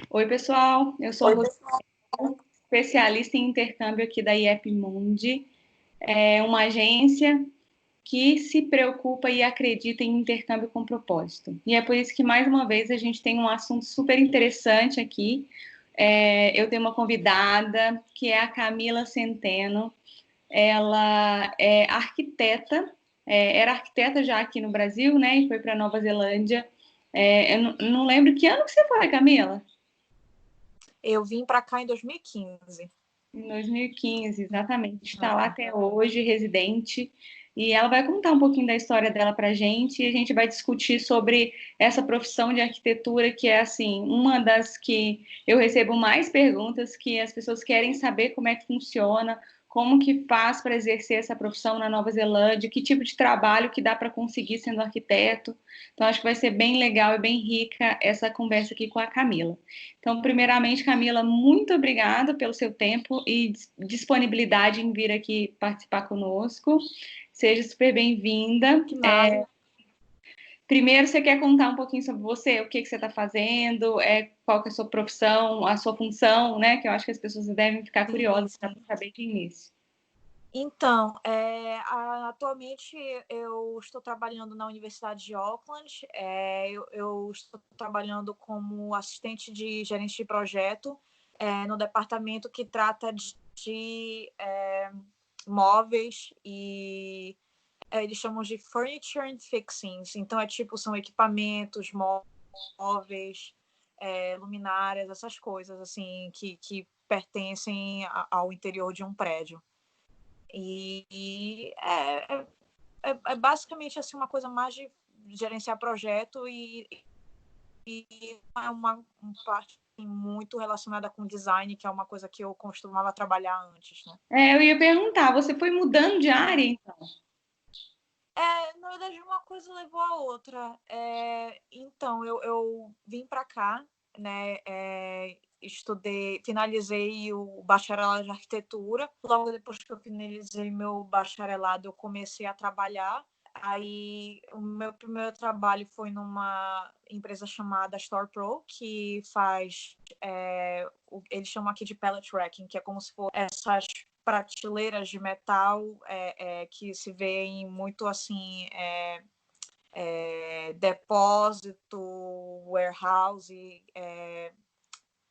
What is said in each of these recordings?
Oi, pessoal. Eu sou a Oi, Rosana, pessoal. especialista em intercâmbio aqui da IEP Mundi. É uma agência que se preocupa e acredita em intercâmbio com propósito. E é por isso que, mais uma vez, a gente tem um assunto super interessante aqui. Eu tenho uma convidada, que é a Camila Centeno. Ela é arquiteta, era arquiteta já aqui no Brasil, né? E foi para Nova Zelândia. Eu não lembro que ano que você foi, Camila? Eu vim para cá em 2015. Em 2015, exatamente. Está lá até hoje, residente. E ela vai contar um pouquinho da história dela para a gente. E a gente vai discutir sobre essa profissão de arquitetura, que é, assim, uma das que eu recebo mais perguntas, que as pessoas querem saber como é que funciona, como que faz para exercer essa profissão na Nova Zelândia, que tipo de trabalho que dá para conseguir sendo arquiteto. Então, acho que vai ser bem legal e bem rica essa conversa aqui com a Camila. Então, primeiramente, Camila, muito obrigada pelo seu tempo e disponibilidade em vir aqui participar conosco. Seja super bem-vinda. Que nada. Primeiro, você quer contar um pouquinho sobre você, o que que você está fazendo, qual que é a sua profissão, a sua função, né? Que eu acho que as pessoas devem ficar Sim, curiosas para sim. saber de início. Então, atualmente eu estou trabalhando na Universidade de Auckland. Eu estou trabalhando como assistente de gerente de projeto no departamento que trata de móveis e eles chamam de furniture and fixings. Então, são equipamentos, móveis, luminárias, essas coisas assim que pertencem ao interior de um prédio. E é basicamente assim, uma coisa mais de gerenciar projeto e é uma parte muito relacionada com design, que é uma coisa que eu costumava trabalhar antes, né? Eu ia perguntar, você foi mudando de área, então? Na verdade, uma coisa levou a outra. Então, eu vim para cá, né? Finalizei o bacharelado de arquitetura. Logo depois que eu finalizei meu bacharelado, eu comecei a trabalhar. Aí, o meu primeiro trabalho foi numa empresa chamada Store Pro, que faz, eles chamam aqui de pallet racking, que é como se fosse essas prateleiras de metal que se vê muito assim depósito, warehouse,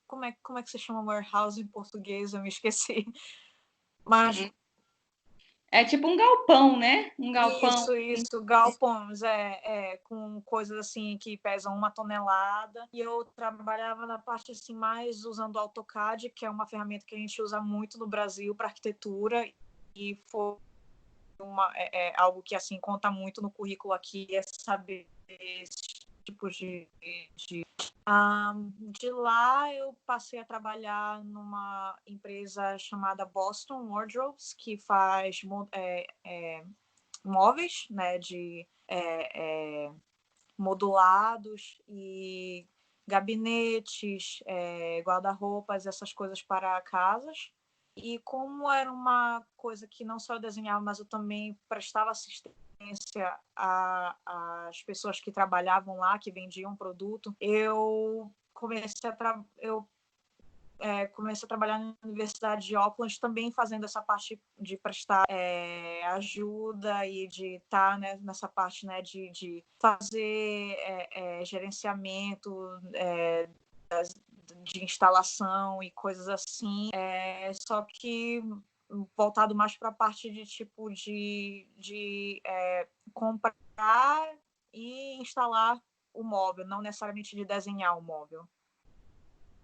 como é que se chama warehouse em português? Eu me esqueci. Mas É tipo um galpão, né? Um galpão. isso, galpões, com coisas assim que pesam 1 tonelada. E eu trabalhava na parte assim mais usando o AutoCAD, que é uma ferramenta que a gente usa muito no Brasil para arquitetura, e foi algo que assim conta muito no currículo aqui, é saber esses tipos de lá eu passei a trabalhar numa empresa chamada Boston Wardrobes, que faz móveis, né, modulados e gabinetes, guarda-roupas, essas coisas para casas. E como era uma coisa que não só eu desenhava, mas eu também prestava assistência às pessoas que trabalhavam lá, que vendiam produto, eu comecei a trabalhar na Universidade de Auckland, também fazendo essa parte de prestar ajuda e de estar, né, nessa parte, né, de fazer gerenciamento de instalação e coisas assim. Só que voltado mais para a parte de comprar e instalar o móvel, não necessariamente de desenhar o móvel.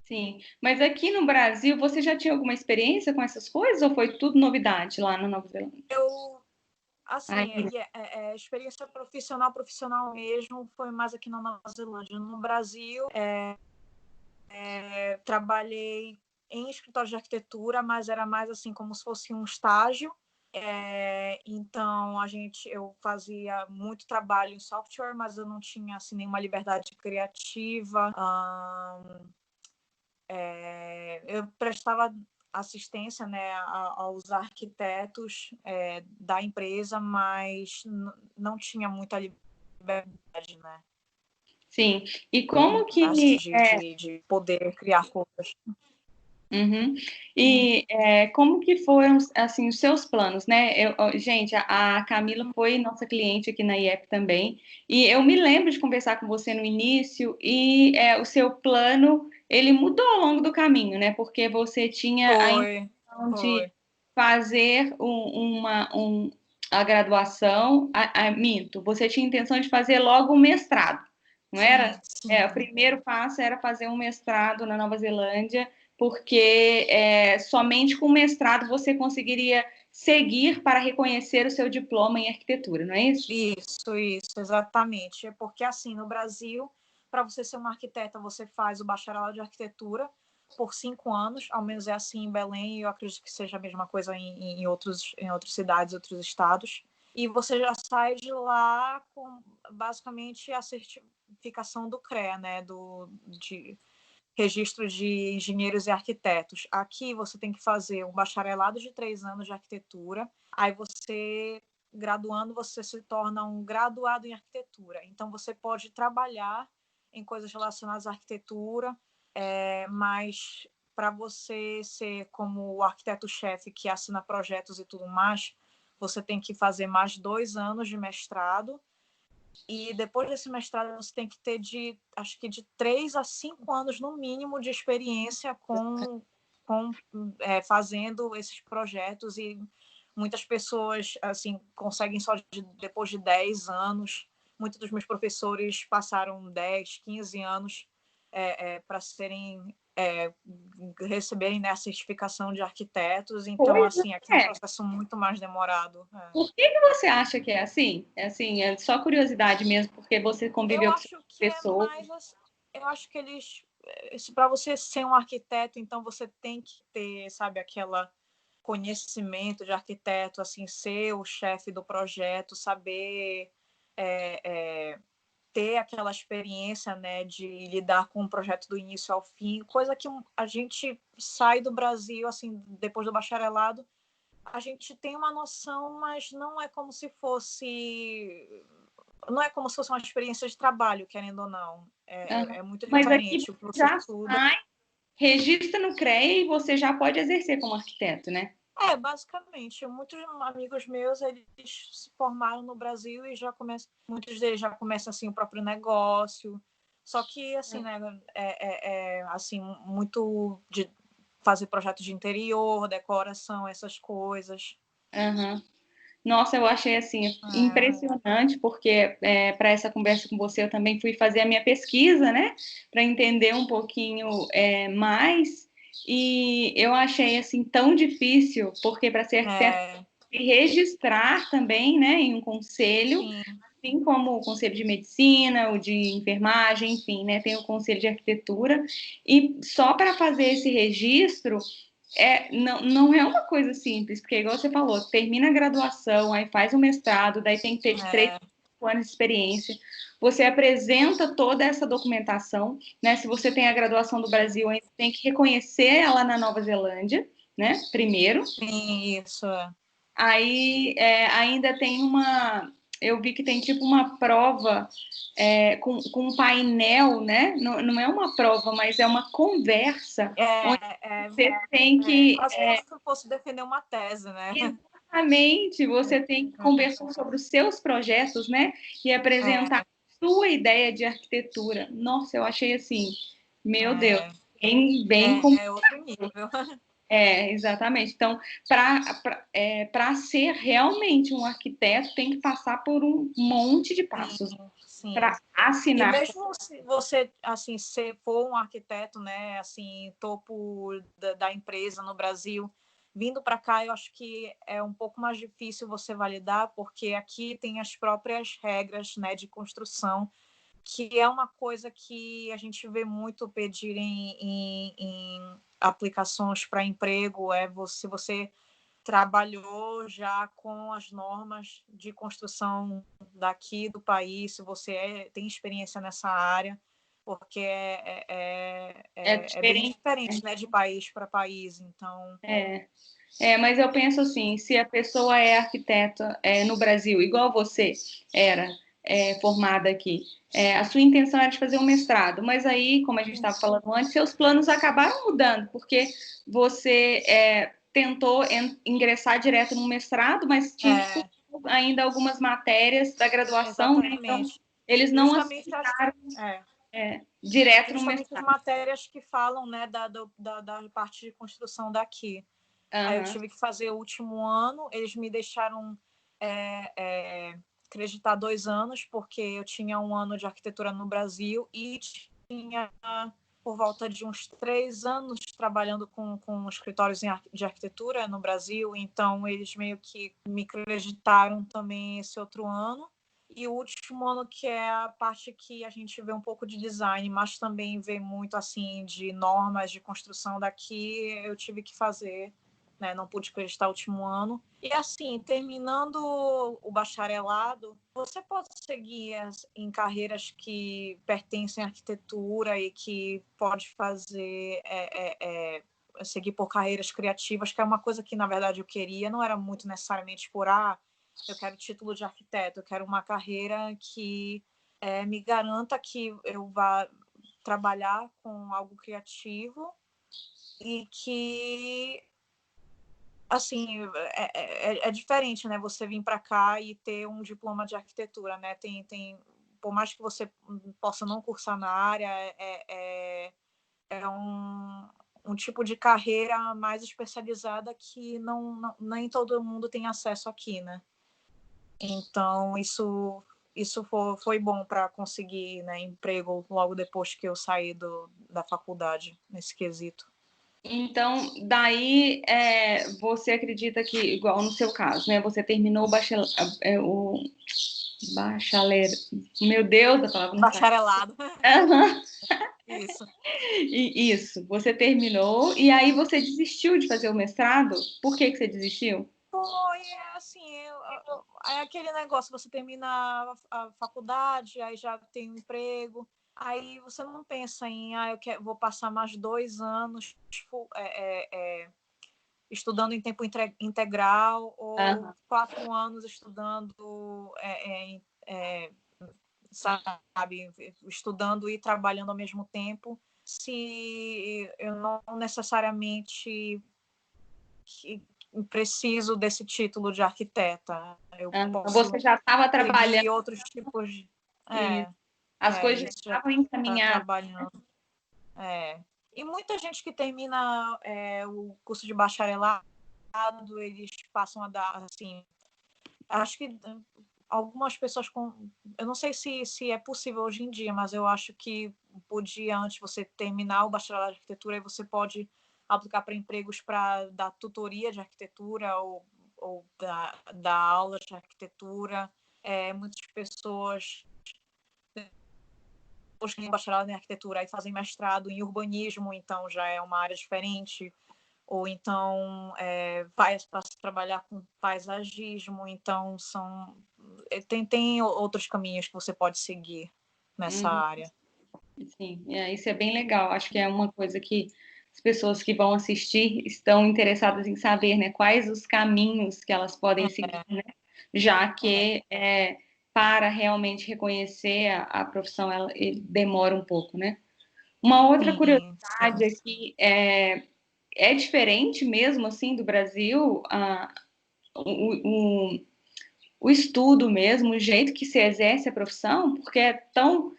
Sim, mas aqui no Brasil, você já tinha alguma experiência com essas coisas ou foi tudo novidade lá na Nova Zelândia? Assim, Aí, experiência profissional mesmo, foi mais aqui na Nova Zelândia. No Brasil, trabalhei em escritório de arquitetura, mas era mais assim como se fosse um estágio. Então eu fazia muito trabalho em software, mas eu não tinha assim nenhuma liberdade criativa. Eu prestava assistência, né, aos arquitetos da empresa, mas não tinha muita liberdade, né? Sim. E como Assim, que de poder criar coisas. Uhum. E como que foram assim os seus planos, né? Gente, a Camila foi nossa cliente aqui na IEP também, e eu me lembro de conversar com você no início e o seu plano ele mudou ao longo do caminho, né? Porque você tinha a Foi, intenção de foi. fazer a graduação, minto, você tinha a intenção de fazer logo um mestrado, não era? Sim, sim. O primeiro passo era fazer um mestrado na Nova Zelândia porque somente com mestrado você conseguiria seguir para reconhecer o seu diploma em arquitetura, não é isso? Isso, exatamente. É porque, assim, no Brasil, para você ser uma arquiteta, você faz o bacharelado de arquitetura por 5 anos, ao menos é assim em Belém, e eu acredito que seja a mesma coisa em outras cidades, outros estados. E você já sai de lá com, basicamente, a certificação do CREA, né, de registro de engenheiros e arquitetos. Aqui você tem que fazer um bacharelado de 3 anos de arquitetura, aí você, graduando, você se torna um graduado em arquitetura. Então, você pode trabalhar em coisas relacionadas à arquitetura, mas para você ser como o arquiteto-chefe que assina projetos e tudo mais, você tem que fazer mais 2 anos de mestrado, e depois desse mestrado você tem que ter acho que de 3 a 5 anos no mínimo de experiência com fazendo esses projetos, e muitas pessoas assim conseguem só depois de 10 anos. Muitos dos meus professores passaram 10, 15 anos para serem receberem, né, a certificação de arquitetos. Então, Pois assim, aqui é um é. processo muito mais demorado. Por que você acha que é assim? É assim, é só curiosidade mesmo, porque você Eu conviveu com acho que é pessoas. mais. Eu acho que eles. Para você ser um arquiteto, então você tem que ter, sabe, aquela conhecimento de arquiteto, assim, ser o chefe do projeto, saber ter aquela experiência, né, de lidar com o projeto do início ao fim, coisa que a gente sai do Brasil, assim, depois do bacharelado, a gente tem uma noção, mas não é como se fosse uma experiência de trabalho, querendo ou não. Aham. É muito Mas aqui diferente o que você já estuda. sai, registra no CREA e você já pode exercer como arquiteto, né? Basicamente, muitos amigos meus, eles se formaram no Brasil e muitos deles já começam assim o próprio negócio. Só que assim, né, assim muito de fazer projetos de interior, decoração, essas coisas. Aham. Nossa, eu achei assim impressionante, porque para essa conversa com você eu também fui fazer a minha pesquisa, né, para entender um pouquinho mais. E eu achei assim tão difícil, porque para ser arquiteto tem que registrar também, né, em um conselho, Sim. assim como o conselho de medicina, o de enfermagem, enfim, né, tem o conselho de arquitetura. E só para fazer esse registro não é uma coisa simples, porque igual você falou, termina a graduação, aí faz o mestrado, daí tem que ter de 3 a 5 anos de experiência. Você apresenta toda essa documentação, né? Se você tem a graduação do Brasil, ainda tem que reconhecer ela na Nova Zelândia, né? Primeiro. Sim, isso. Aí ainda tem eu vi que tem tipo uma prova com um painel, né? Não, não é uma prova, mas é uma conversa onde você tem que quase como se fosse defender uma tese, né? exatamente, você tem que conversar sobre os seus projetos, né? E apresentar a sua ideia de arquitetura. Nossa, eu achei assim, meu Deus, bem outro nível. exatamente. Então, para ser realmente um arquiteto, tem que passar por um monte de passos Sim. para E assinar. mesmo se você, assim, se for um arquiteto, né, assim, topo da empresa no Brasil, vindo para cá, eu acho que é um pouco mais difícil você validar, porque aqui tem as próprias regras, né, de construção, que é uma coisa que a gente vê muito pedir em aplicações para emprego, se você trabalhou já com as normas de construção daqui do país, se você tem experiência nessa área, porque É é bem diferente. diferente, né, de país para país. Então, Mas eu penso assim, se a pessoa é arquiteta no Brasil, igual você era, formada aqui. A sua intenção era de fazer um mestrado, mas aí, como a gente estava falando antes, seus planos acabaram mudando, porque você tentou ingressar direto no mestrado, mas tinha ainda algumas matérias da graduação, né? Então eles não aceitaram direto no mestrado. As matérias que falam, né, da parte de construção daqui. Aí eu tive que fazer o último ano, eles me deixaram acreditar 2 anos, porque eu tinha 1 ano de arquitetura no Brasil e tinha por volta de uns 3 anos trabalhando com escritórios de arquitetura no Brasil, então eles meio que me acreditaram também esse outro ano. E o último ano, que é a parte que a gente vê um pouco de design, mas também vê muito assim de normas de construção daqui, eu tive que fazer, né? Não pude acreditar o último ano. E assim, terminando o bacharelado, você pode seguir em carreiras que pertencem à arquitetura e que pode fazer seguir por carreiras criativas, que é uma coisa que na verdade eu queria, não era muito necessariamente por eu quero título de arquiteto, eu quero uma carreira que me garanta que eu vá trabalhar com algo criativo e que, assim, é diferente, né? Você vir para cá e ter um diploma de arquitetura, né? Por mais que você possa não cursar na área, é um tipo de carreira mais especializada que nem todo mundo tem acesso aqui, né? Então, isso foi bom para conseguir, né, emprego logo depois que eu saí da faculdade, nesse quesito. Então, daí você acredita que, igual no seu caso, né, você terminou o meu Deus, a palavra não bacharelado. Isso. Isso, você terminou e aí você desistiu de fazer o mestrado? Por que você desistiu? Foi, assim, é aquele negócio, você termina a faculdade, aí já tem um emprego, aí você não pensa em, vou passar mais 2 anos estudando em tempo integral, ou 4 anos estudando, sabe, estudando e trabalhando ao mesmo tempo, se eu não necessariamente preciso desse título de arquiteta. Você já estava trabalhando outros tipos de... as coisas já estavam encaminhadas. E muita gente que termina o curso de bacharelado, eles passam a dar, assim, acho que algumas pessoas eu não sei se é possível hoje em dia, mas eu acho que podia, antes você terminar o bacharelado de arquitetura, aí você pode aplicar para empregos para dar tutoria de arquitetura ou dar aulas de arquitetura. Muitas pessoas têm bacharelado em arquitetura e fazem mestrado em urbanismo, então já é uma área diferente. Ou então vai para trabalhar com paisagismo, então tem outros caminhos que você pode seguir nessa área. Sim, isso é bem legal. Acho que é uma coisa que as pessoas que vão assistir estão interessadas em saber, né? Quais os caminhos que elas podem seguir, né? Já que para realmente reconhecer a profissão, ele demora um pouco, né? Uma outra curiosidade aqui é diferente mesmo, assim, do Brasil, o estudo mesmo, o jeito que se exerce a profissão, porque é tão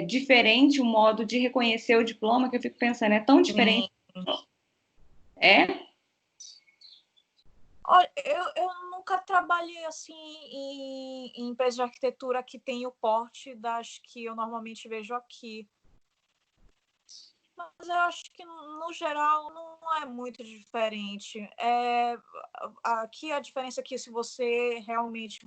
diferente o modo de reconhecer o diploma que eu fico pensando, é tão diferente. Olha, eu nunca trabalhei assim em empresas de arquitetura que tem o porte das que eu normalmente vejo aqui. Mas eu acho que, no geral, não é muito diferente. Aqui a diferença é que se você realmente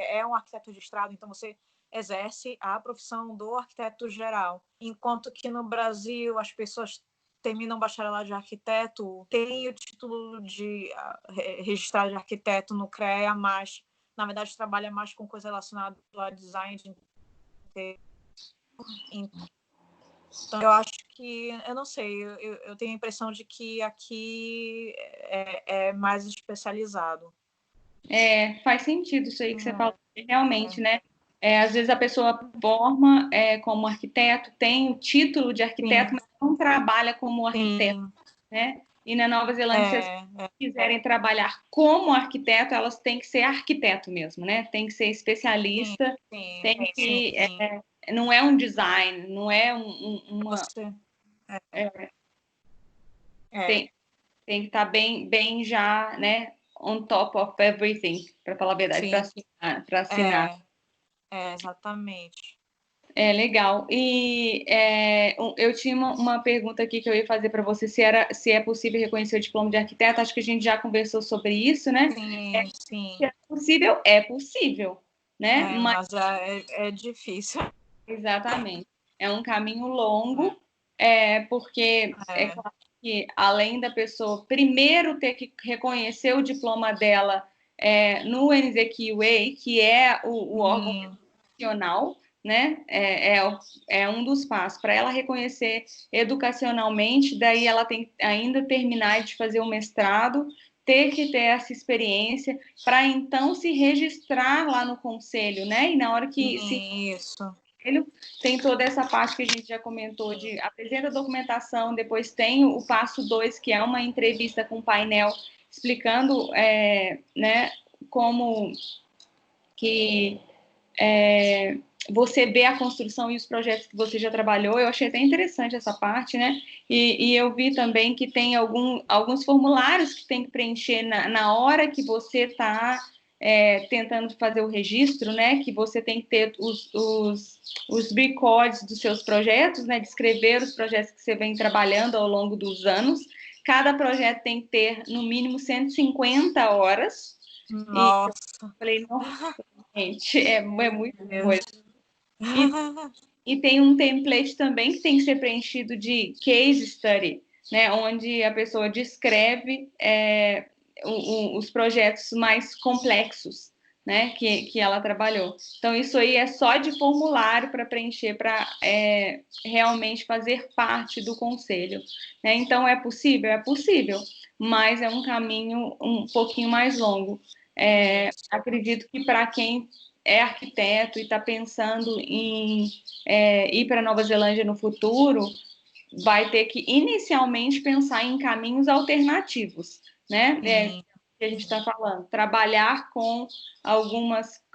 é um arquiteto registrado, então você exerce a profissão do arquiteto geral. Enquanto que no Brasil as pessoas terminam bacharelado de arquiteto, tem o título de registrado de arquiteto no CREA, mas na verdade trabalha mais com coisa relacionada a design de interior. Então, eu acho que, eu não sei, eu tenho a impressão de que aqui é mais especializado. Faz sentido isso aí que você falou, realmente, né? Às vezes a pessoa forma como arquiteto, tem o título de arquiteto, Sim, mas não trabalha como arquiteto, sim. né? E na Nova Zelândia, se as É, pessoas quiserem trabalhar como arquiteto, elas têm que ser arquiteto mesmo, né? Tem que ser sim, especialista, sim, tem que... sim. não é um design, não é uma... Você, é, é, é, tem, tem que estar bem já, né? On top of everything, para falar a verdade, sim, para assinar. é, exatamente. Legal. E eu tinha uma pergunta aqui que eu ia fazer para você, se é possível reconhecer o diploma de arquiteto. Acho que a gente já conversou sobre isso, né? Sim, Se sim. é possível, né? É, Mas, mas é difícil. exatamente. É um caminho longo, porque é É, claro que além da pessoa primeiro ter que reconhecer o diploma dela no NZQA, que é o órgão sim, educacional, né? É um dos passos. Para ela reconhecer educacionalmente, daí ela tem que ainda terminar de fazer o mestrado, ter que ter essa experiência, para então se registrar lá no conselho, né? E na hora que se sim, isso. tem toda essa parte que a gente já comentou de apresenta a documentação, depois tem o passo 2, que é uma entrevista com o painel explicando né, como que você vê a construção e os projetos que você já trabalhou. Eu achei até interessante essa parte, né? E eu vi também que tem alguns formulários que tem que preencher na hora que você está tentando fazer o registro, né? Que você tem que ter os records dos seus projetos, né? Descrever os projetos que você vem trabalhando ao longo dos anos. Cada projeto tem que ter, no mínimo, 150 horas. E eu Nossa, falei, nossa, gente, é muita meu Deus. coisa. E, e tem um template também que tem que ser preenchido de case study, né, onde a pessoa descreve os projetos mais complexos, né, que ela trabalhou. Então, isso aí é só de formulário para preencher, para realmente fazer parte do conselho. Né? Então, é possível? É possível, mas é um caminho um pouquinho mais longo. Acredito que para quem é arquiteto e está pensando em ir para Nova Zelândia no futuro, vai ter que inicialmente pensar em caminhos alternativos, né? Sim, Que a gente está falando, trabalhar com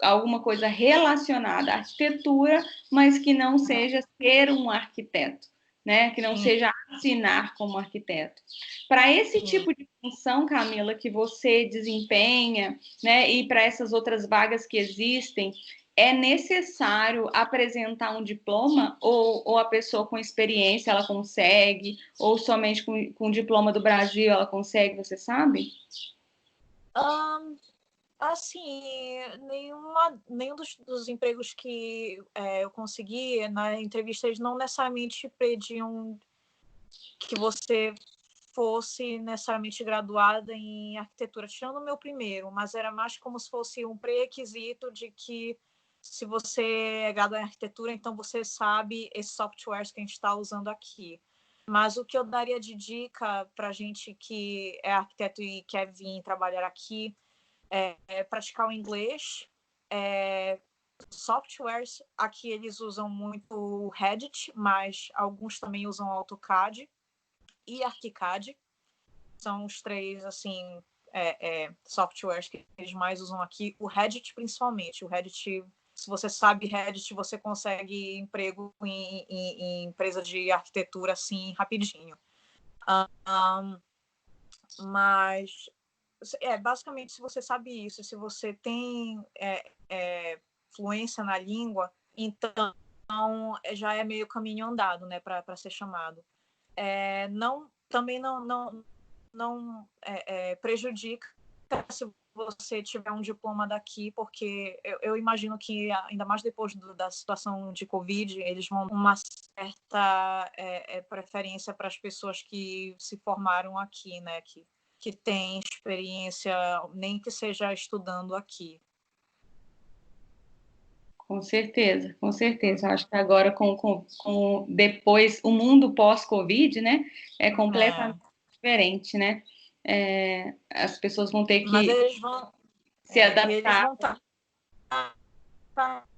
alguma coisa relacionada à arquitetura, mas que não seja ser um arquiteto, né? Que não sim, seja assinar como arquiteto. Para esse sim. tipo de função, Camila, que você desempenha, né? E para essas outras vagas que existem, é necessário apresentar um diploma ou a pessoa com experiência ela consegue, ou somente com diploma do Brasil ela consegue, você sabe? Assim, nenhum dos empregos que eu consegui na entrevista, eles não necessariamente pediam que você fosse necessariamente graduada em arquitetura, tirando o meu primeiro, mas era mais como se fosse um pré-requisito de que se você é graduado em arquitetura, então você sabe esses softwares que a gente está usando aqui. Mas o que eu daria de dica para gente que é arquiteto e quer vir trabalhar aqui é praticar o inglês. Softwares, aqui eles usam muito o Reddit, mas alguns também usam AutoCAD e ArchiCAD. São os três, assim, softwares que eles mais usam aqui. O Reddit, principalmente. O Reddit, se você sabe Reddit, você consegue emprego em empresa de arquitetura, assim, rapidinho. Mas, basicamente, se você sabe isso, se você tem fluência na língua, então já é meio caminho andado, né, para ser chamado. Também não prejudica se você tiver um diploma daqui, porque eu imagino que, ainda mais depois da situação de Covid, eles vão dar uma certa preferência para as pessoas que se formaram aqui, né, que têm experiência, nem que seja estudando aqui. Com certeza, com certeza. Acho que agora, com depois, o mundo pós-Covid, né, é É, completamente diferente, né? As pessoas vão ter mas que eles vão se e eles adaptar. vão estar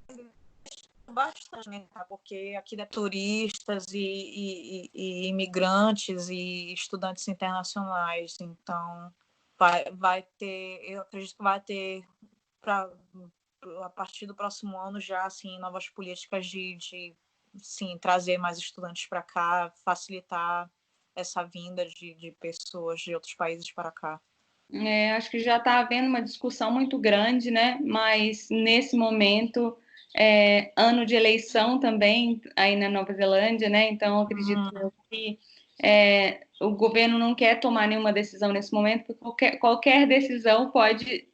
bastante, né? Porque aqui é turistas e imigrantes e estudantes internacionais. Então, vai ter, eu acredito que vai ter, a partir do próximo ano, já assim, novas políticas de sim, trazer mais estudantes para cá, facilitar essa vinda de pessoas de outros países para cá. Acho que já está havendo uma discussão muito grande, né? Mas nesse momento, ano de eleição também aí na Nova Zelândia, né? Então, eu acredito que o governo não quer tomar nenhuma decisão nesse momento, porque qualquer decisão pode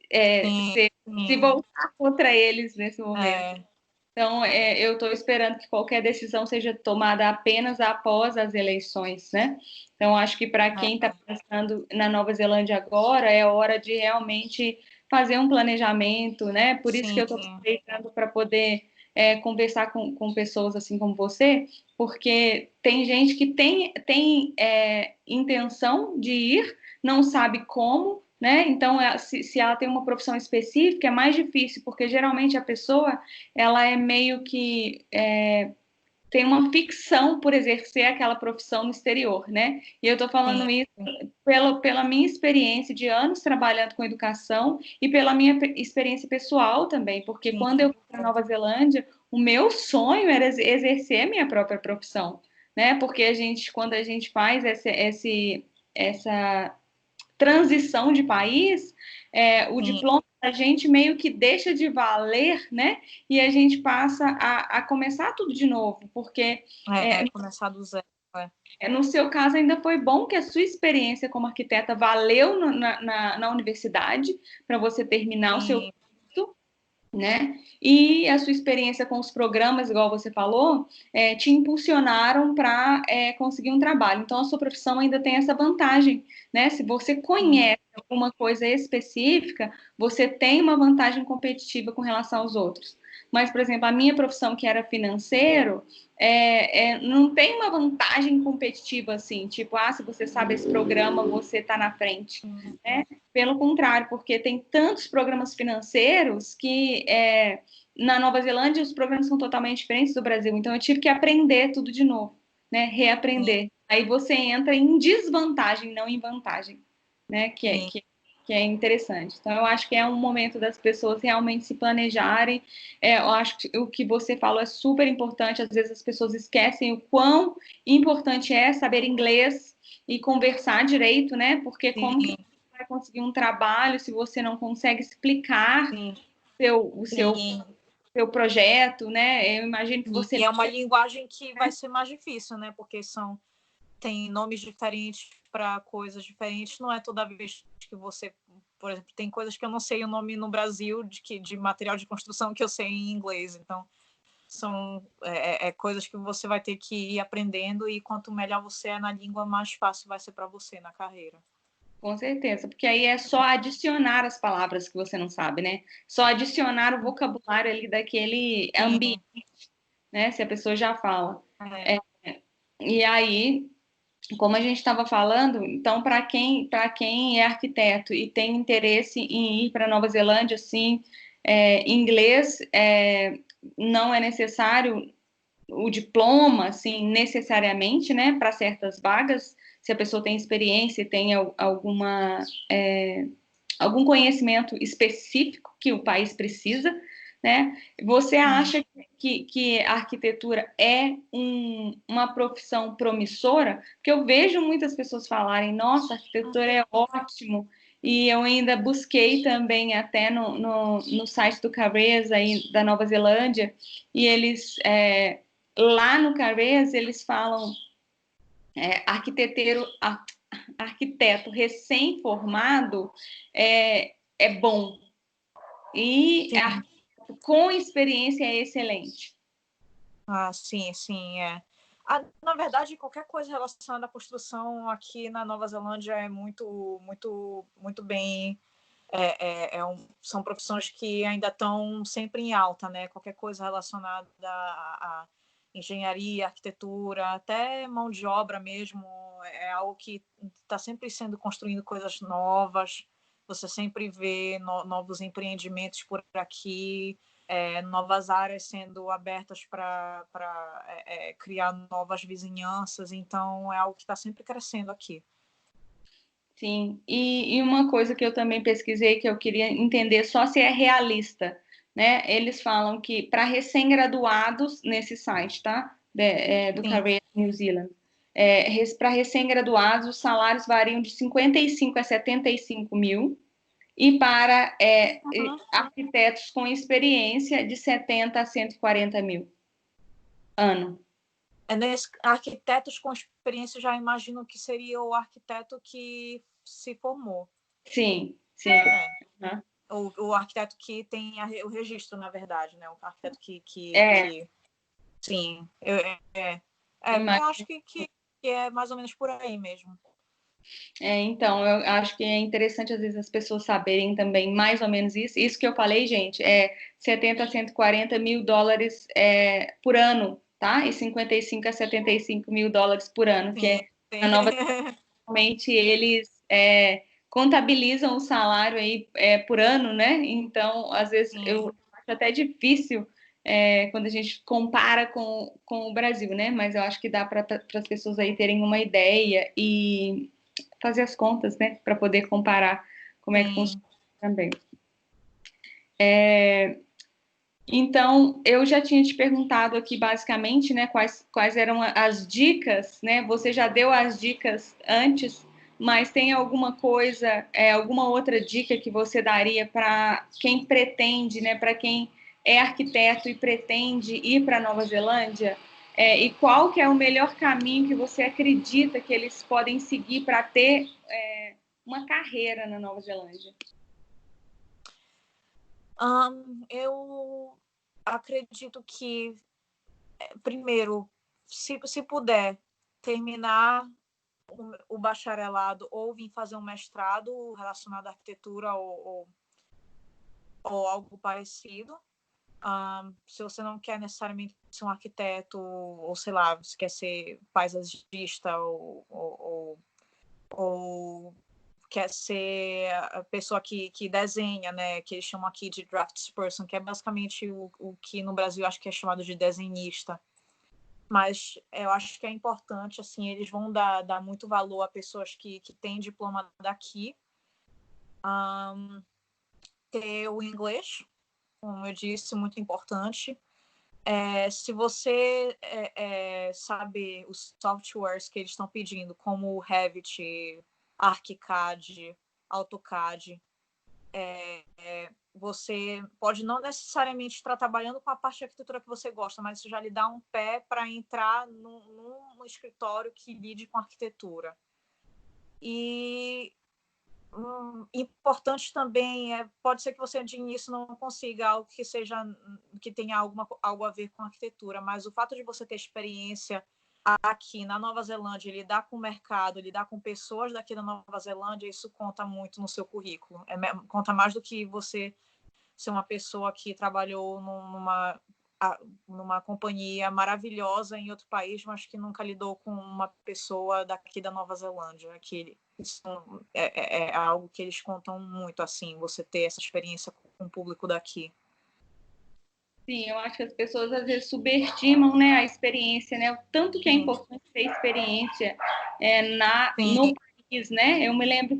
se voltar contra eles nesse momento. Então, eu estou esperando que qualquer decisão seja tomada apenas após as eleições, né? Então, acho que para quem está pensando na Nova Zelândia agora, é hora de realmente fazer um planejamento, né? Por isso que eu estou aproveitando para poder conversar com pessoas assim como você, porque tem gente que tem intenção de ir, não sabe como, né? Então, se ela tem uma profissão específica, é mais difícil, porque geralmente a pessoa ela é meio que tem uma ficção por exercer aquela profissão no exterior, né? E eu estou falando isso pela minha experiência de anos trabalhando com educação e pela minha experiência pessoal também, porque quando eu fui para Nova Zelândia, o meu sonho era exercer a minha própria profissão, né? Porque quando a gente faz essa transição de país, o diploma da gente meio que deixa de valer, né? E a gente passa a começar tudo de novo, porque começar do zero. No seu caso, ainda foi bom que a sua experiência como arquiteta valeu na universidade para você terminar o seu curso, né? E a sua experiência com os programas, igual você falou, te impulsionaram para conseguir um trabalho. Então, a sua profissão ainda tem essa vantagem, né? Se você conhece alguma coisa específica, você tem uma vantagem competitiva com relação aos outros. Mas, por exemplo, a minha profissão, que era financeiro, não tem uma vantagem competitiva assim, tipo, se você sabe esse programa, você está na frente, né? Pelo contrário, porque tem tantos programas financeiros que na Nova Zelândia os programas são totalmente diferentes do Brasil, então eu tive que aprender tudo de novo, né? Reaprender. Aí você entra em desvantagem, não em vantagem, né? Que é interessante. Então, eu acho que é um momento das pessoas realmente se planejarem. Eu acho que o que você falou é super importante. Às vezes as pessoas esquecem o quão importante é saber inglês e conversar direito, né? Porque como que você vai conseguir um trabalho se você não consegue explicar o seu projeto, né? Eu imagino que você... E é uma linguagem que vai ser mais difícil, né? Porque tem nomes diferentes para coisas diferentes. Não é toda vez que você... Por exemplo, tem coisas que eu não sei o nome no Brasil de material de construção que eu sei em inglês. Então, são coisas que você vai ter que ir aprendendo, e quanto melhor você é na língua, mais fácil vai ser para você na carreira. Com certeza, porque aí é só adicionar as palavras que você não sabe, né? Só adicionar o vocabulário ali daquele ambiente, né? Se a pessoa já fala. E aí, como a gente estava falando, então, para quem é arquiteto e tem interesse em ir para Nova Zelândia, assim, inglês não é necessário o diploma, assim, necessariamente, né, para certas vagas, se a pessoa tem experiência e tem algum conhecimento específico que o país precisa, né? Você acha que a arquitetura é uma profissão promissora? Porque eu vejo muitas pessoas falarem, nossa, a arquitetura é ótimo, e eu ainda busquei também até no site do Careers aí da Nova Zelândia, e eles lá no Careers eles falam arquiteto recém-formado é bom e com experiência é excelente. Sim, na verdade, qualquer coisa relacionada à construção aqui na Nova Zelândia é muito, muito, muito bem. São profissões que ainda estão sempre em alta, né? Qualquer coisa relacionada a engenharia, arquitetura, até mão de obra mesmo, é algo que está sempre sendo construindo coisas novas. Você sempre vê novos empreendimentos por aqui. novas áreas sendo abertas para criar novas vizinhanças, então é algo que está sempre crescendo aqui. Sim, e uma coisa que eu também pesquisei que eu queria entender só se é realista, né? Eles falam que para recém-graduados nesse site, tá? Do Career New Zealand, para recém-graduados os salários variam de 55 a 75 mil, e para arquitetos com experiência de 70 a 140 mil ano. Arquitetos com experiência, já imagino que seria o arquiteto que se formou. Sim. O arquiteto que tem o registro, na verdade, né? O arquiteto que sim, eu acho que é mais ou menos por aí mesmo. Então, eu acho que é interessante, às vezes, as pessoas saberem também mais ou menos isso. Isso que eu falei, gente, 70 a 140 mil dólares por ano, tá? E 55 a 75 mil dólares por ano, que a nova... Normalmente, eles contabilizam o salário aí por ano, né? Então, às vezes, eu acho até difícil quando a gente compara com o Brasil, né? Mas eu acho que dá para as pessoas aí terem uma ideia e fazer as contas, né, para poder comparar como é que funciona também. Então, eu já tinha te perguntado aqui, basicamente, né, quais eram as dicas, né? Você já deu as dicas antes, mas tem alguma coisa, alguma outra dica que você daria para quem pretende, né, para quem é arquiteto e pretende ir para Nova Zelândia? E qual que é o melhor caminho que você acredita que eles podem seguir para ter uma carreira na Nova Zelândia? Eu acredito que, primeiro, se puder terminar o bacharelado ou vir fazer um mestrado relacionado à arquitetura ou algo parecido. Se você não quer necessariamente ser um arquiteto, ou sei lá, você quer ser paisagista ou quer ser a pessoa que desenha, né? Que eles chamam aqui de draftsperson, que é basicamente o que no Brasil acho que é chamado de desenhista. Mas eu acho que é importante, assim, eles vão dar muito valor a pessoas que têm diploma daqui. Ter o inglês, como eu disse, muito importante. Se você sabe os softwares que eles estão pedindo, como o Revit, ArchiCAD, AutoCAD, você pode não necessariamente estar trabalhando com a parte de arquitetura que você gosta, mas isso já lhe dá um pé para entrar num escritório que lide com arquitetura. E importante também pode ser que você de início não consiga algo que tenha algo a ver com arquitetura, mas o fato de você ter experiência aqui na Nova Zelândia, lidar com o mercado, lidar com pessoas daqui da Nova Zelândia, isso conta muito no seu currículo. Conta mais do que você ser uma pessoa que trabalhou numa companhia maravilhosa em outro país, mas que nunca lidou com uma pessoa daqui da Nova Zelândia. Isso é algo que eles contam muito, assim, você ter essa experiência com o público daqui. Sim, eu acho que as pessoas às vezes subestimam, né, a experiência, né, o tanto que é importante ter experiência no país, né? Eu me lembro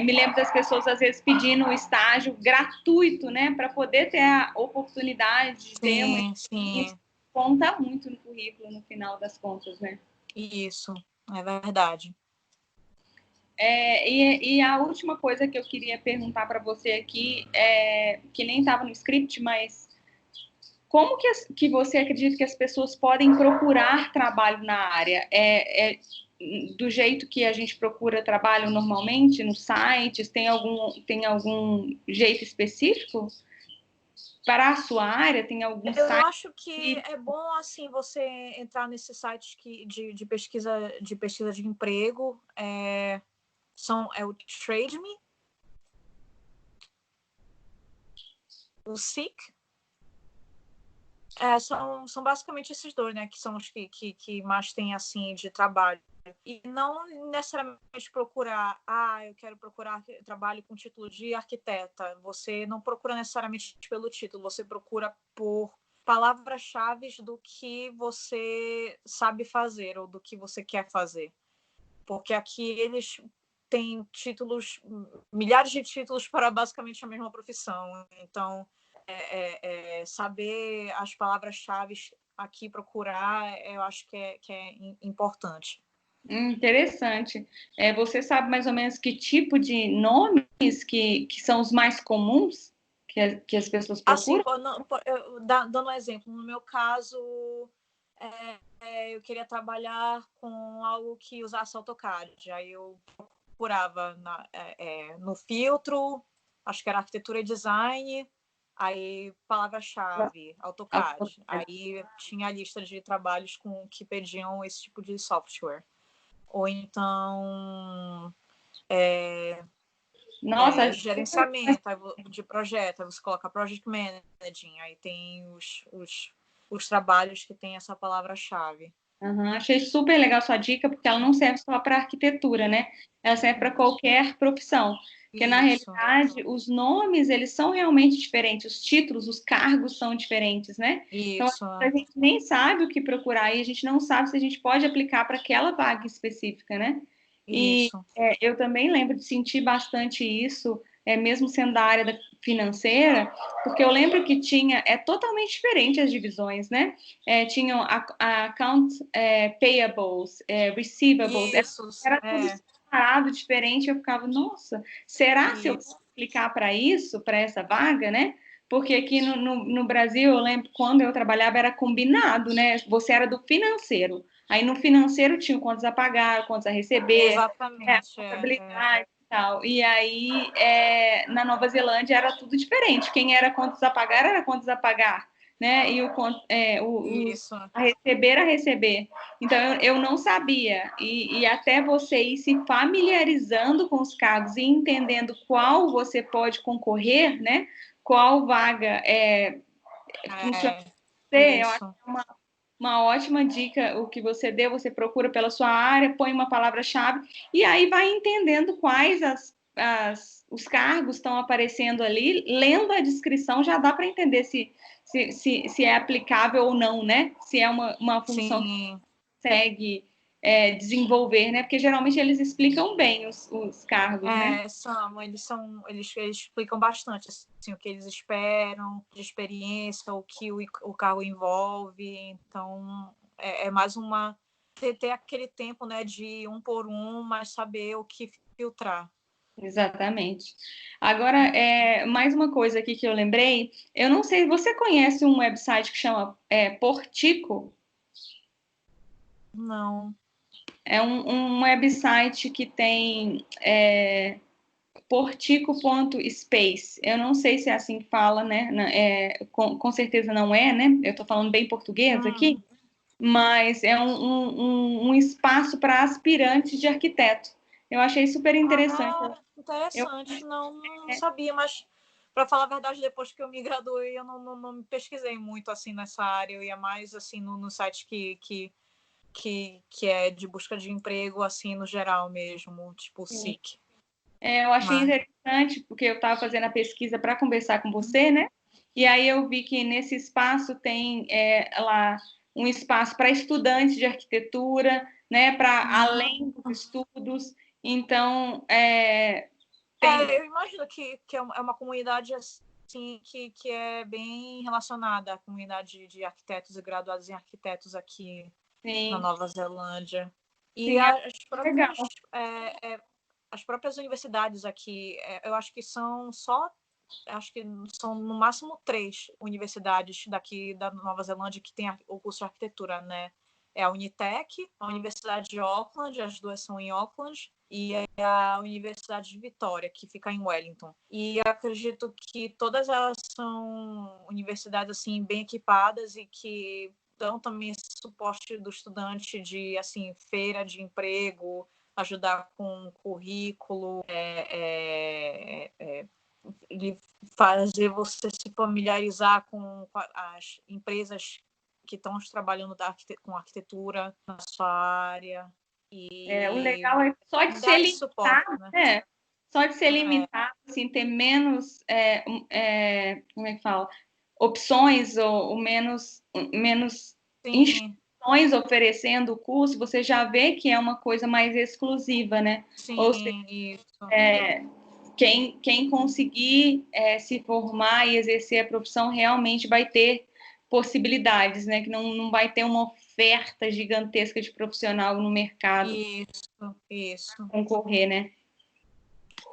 me lembro das pessoas às vezes pedindo um estágio gratuito, né, para poder ter a oportunidade de ter uma experiência. Conta muito no currículo no final das contas, né? Isso, é verdade. E a última coisa que eu queria perguntar para você aqui, que nem estava no script, mas como que você acredita que as pessoas podem procurar trabalho na área? Do jeito que a gente procura trabalho normalmente, nos sites? Tem algum jeito específico para a sua área? Tem algum site? Eu acho que é bom, assim, você entrar nesses sites de pesquisa de emprego. O Trade.me, o Seek. São basicamente esses dois, né? Que são os que mais tem, assim, de trabalho. E não necessariamente procurar, eu quero procurar trabalho com título de arquiteta. Você não procura necessariamente pelo título, você procura por palavras-chave do que você sabe fazer ou do que você quer fazer. Porque aqui eles têm títulos, milhares de títulos para basicamente a mesma profissão. Então, saber as palavras-chave aqui, procurar, eu acho que é importante. Interessante. Você sabe mais ou menos que tipo de nomes que são os mais comuns que as pessoas Assim, procuram? dando um exemplo, no meu caso, eu queria trabalhar com algo que usasse AutoCAD. Aí eu procurava no filtro, acho que era arquitetura e design, aí palavra-chave, AutoCAD. Aí tinha a lista de trabalhos que pediam esse tipo de software. Ou então Nossa, gerenciamento de projeto, aí você coloca Project Managing, aí tem os trabalhos que tem essa palavra-chave. achei super legal sua dica, porque ela não serve só para arquitetura, né? Ela serve para qualquer profissão. Porque, na Isso. realidade, os nomes, eles são realmente diferentes, os títulos, os cargos são diferentes, né? Então, Isso. a gente nem sabe o que procurar e a gente não sabe se a gente pode aplicar para aquela vaga específica, né? E Isso. eu também lembro de sentir bastante isso, mesmo sendo da área financeira, porque eu lembro que tinha, totalmente diferente as divisões, né? Tinham a account payables, receivables, Isso. era tudo separado, diferente. Eu ficava, nossa, será se eu Isso. vou aplicar para isso, para essa vaga, né? Porque aqui no Brasil, eu lembro quando eu trabalhava, era combinado, né? Você era do financeiro. Aí no financeiro tinha contas a pagar, contas a receber, Exatamente. contabilidade e tal. E aí na Nova Zelândia era tudo diferente. Quem era contas a pagar era contas a pagar, né? E Isso. a receber a receber. Então eu não sabia. E até você ir se familiarizando com os cargos e entendendo qual você pode concorrer, né? Qual vaga funciona para você, eu acho Isso. que é uma ótima dica o que você deu, você procura pela sua área, põe uma palavra-chave e aí vai entendendo quais os cargos estão aparecendo ali, lendo a descrição já dá para entender se é aplicável ou não, né? Se é uma função que Sim. consegue desenvolver, né? Porque geralmente eles explicam bem os cargos, né? Eles explicam bastante assim, o que eles esperam de experiência, o que o cargo envolve. Então, mais uma ter aquele tempo, né, de um por um, mas saber o que filtrar. Exatamente. Agora, mais uma coisa aqui que eu lembrei, eu não sei, você conhece um website que chama Portico? Não. É um website que tem portico.space. Eu não sei se é assim que fala, né? Com certeza não é, né? Eu estou falando bem português aqui, mas é um espaço para aspirantes de arquiteto. Eu achei super interessante. Eu, Interessante. Não sabia, mas para falar a verdade, depois que eu me graduei, eu não me pesquisei muito assim nessa área. Eu ia mais assim no site que é de busca de emprego, assim, no geral mesmo, tipo SIC. eu achei Mas, interessante, porque eu estava fazendo a pesquisa para conversar com você, né? E aí eu vi que nesse espaço tem lá um espaço para estudantes de arquitetura, né? Para além dos estudos. Então, tem. eu imagino que é uma comunidade assim que é bem relacionada à comunidade de arquitetos e graduados em arquitetos aqui na Sim, Nova Zelândia. E sim, é legal. as próprias universidades aqui, eu acho que acho que são no máximo 3 universidades daqui da Nova Zelândia que tem o curso de arquitetura, né? É a Unitec, a Universidade de Auckland, as duas são em Auckland, e a Universidade de Vitória, que fica em Wellington. E acredito que todas elas são universidades assim bem equipadas e que dão também esse suporte do estudante de assim feira de emprego, ajudar com currículo, de fazer você se familiarizar com as empresas que estão trabalhando com arquitetura na sua área. O e legal é só de ser dar esse suporte, limitado, né? né? Só de ser É, limitado, assim, ter menos, como é que fala? Opções ou menos sim, instituições oferecendo o curso, você já vê que é uma coisa mais exclusiva, né? Ou seja, sim, isso. quem conseguir se formar e exercer a profissão realmente vai ter possibilidades, né? Que não vai ter uma oferta gigantesca de profissional no mercado Isso. concorrer, né?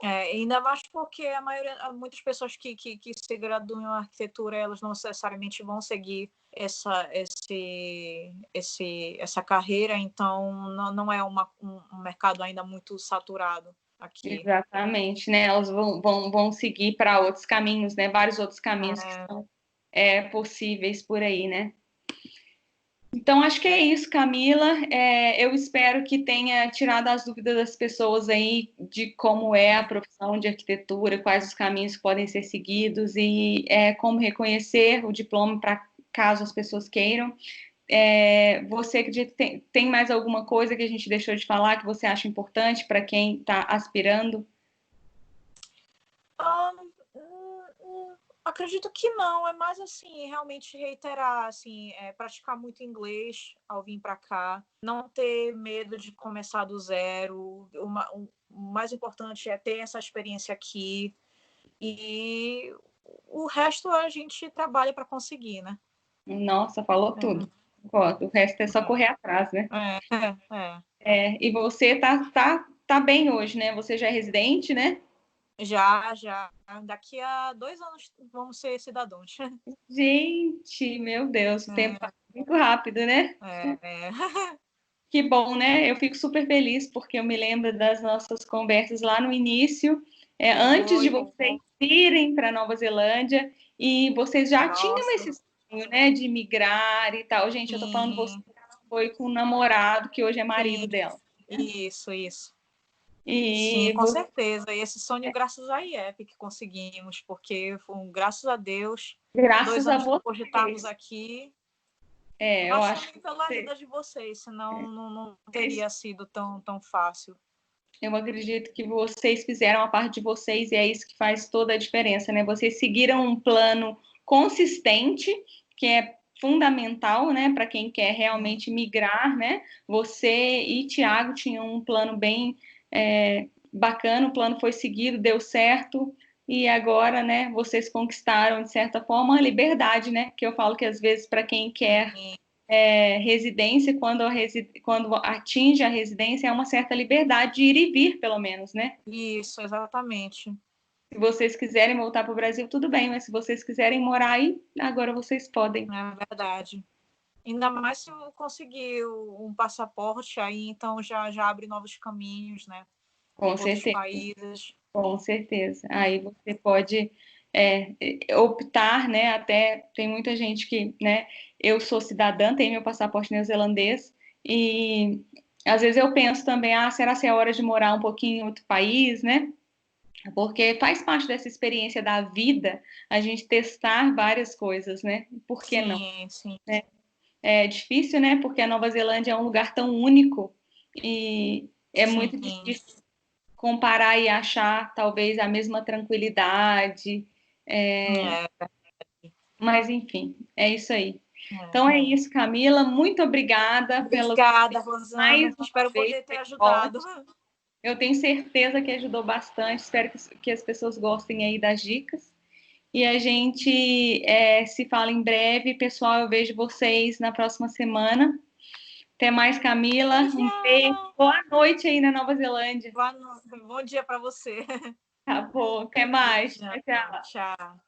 Ainda mais porque muitas pessoas que se graduam em arquitetura, elas não necessariamente vão seguir essa carreira, então não é um mercado ainda muito saturado aqui. Exatamente, né? Elas vão seguir para outros caminhos, né? Vários outros caminhos que são possíveis por aí, né? Então, acho que é isso, Camila. Eu espero que tenha tirado as dúvidas das pessoas aí de como é a profissão de arquitetura, quais os caminhos que podem ser seguidos e como reconhecer o diploma para caso as pessoas queiram. Você acredita que tem mais alguma coisa que a gente deixou de falar que você acha importante para quem está aspirando? Acredito que não, é mais assim, realmente reiterar, assim, praticar muito inglês ao vir para cá, não ter medo de começar do zero, o mais importante é ter essa experiência aqui e o resto a gente trabalha para conseguir, né? Nossa, falou tudo. O resto é só correr atrás, né? É. E você tá bem hoje, né? Você já é residente, né? Já. Daqui a 2 anos vamos ser cidadãos. Gente, meu Deus, o tempo passa muito rápido, né? É. Que bom, né? Eu fico super feliz porque eu me lembro das nossas conversas lá no início, antes de vocês irem para Nova Zelândia, e vocês já tinham esse sonho, né, de migrar e tal. Gente, eu tô falando você foi com um namorado que hoje é marido dela. Isso. Sim, E com certeza. E esse sonho, graças à IEP que conseguimos, porque graças a Deus, graças 2 a anos depois de estarmos vocês. aqui, Eu basta acho que muito pela ajuda de vocês, senão não vocês, teria sido tão fácil. eu acredito que vocês fizeram a parte de vocês e é isso que faz toda a diferença, né? Vocês seguiram um plano consistente, que é fundamental, né, para quem quer realmente migrar, né? Você e Tiago tinham um plano bem bacana, o plano foi seguido, deu certo, e agora, né, vocês conquistaram, de certa forma, a liberdade, né? Que eu falo que às vezes para quem quer residência, quando atinge a residência, é uma certa liberdade de ir e vir, pelo menos, né? Isso, exatamente. Se vocês quiserem voltar para o Brasil, tudo bem, mas se vocês quiserem morar aí, agora vocês podem. É verdade. Ainda mais se eu conseguir um passaporte, aí então já abre novos caminhos, né? Com Outros certeza, países. com certeza. Aí você pode optar, né? Até tem muita gente que, né? Eu sou cidadã, tenho meu passaporte neozelandês e às vezes eu penso também, será que é hora de morar um pouquinho em outro país, né? Porque faz parte dessa experiência da vida a gente testar várias coisas, né? Por que não? Sim. É difícil, né? Porque a Nova Zelândia é um lugar tão único e é Sim. muito difícil comparar e achar talvez a mesma tranquilidade. Mas enfim, é isso aí. Então é isso, Camila. Muito obrigada pela Obrigada, Rosana. mais uma Espero vez. poder ter ajudado. Eu tenho certeza que ajudou bastante. Espero que as pessoas gostem aí das dicas. E a gente se fala em breve. Pessoal, eu vejo vocês na próxima semana. Até mais, Camila. Um beijo. Boa noite aí na Nova Zelândia. Bom dia para você. Tá bom. Até mais. Tchau, tchau. Tchau.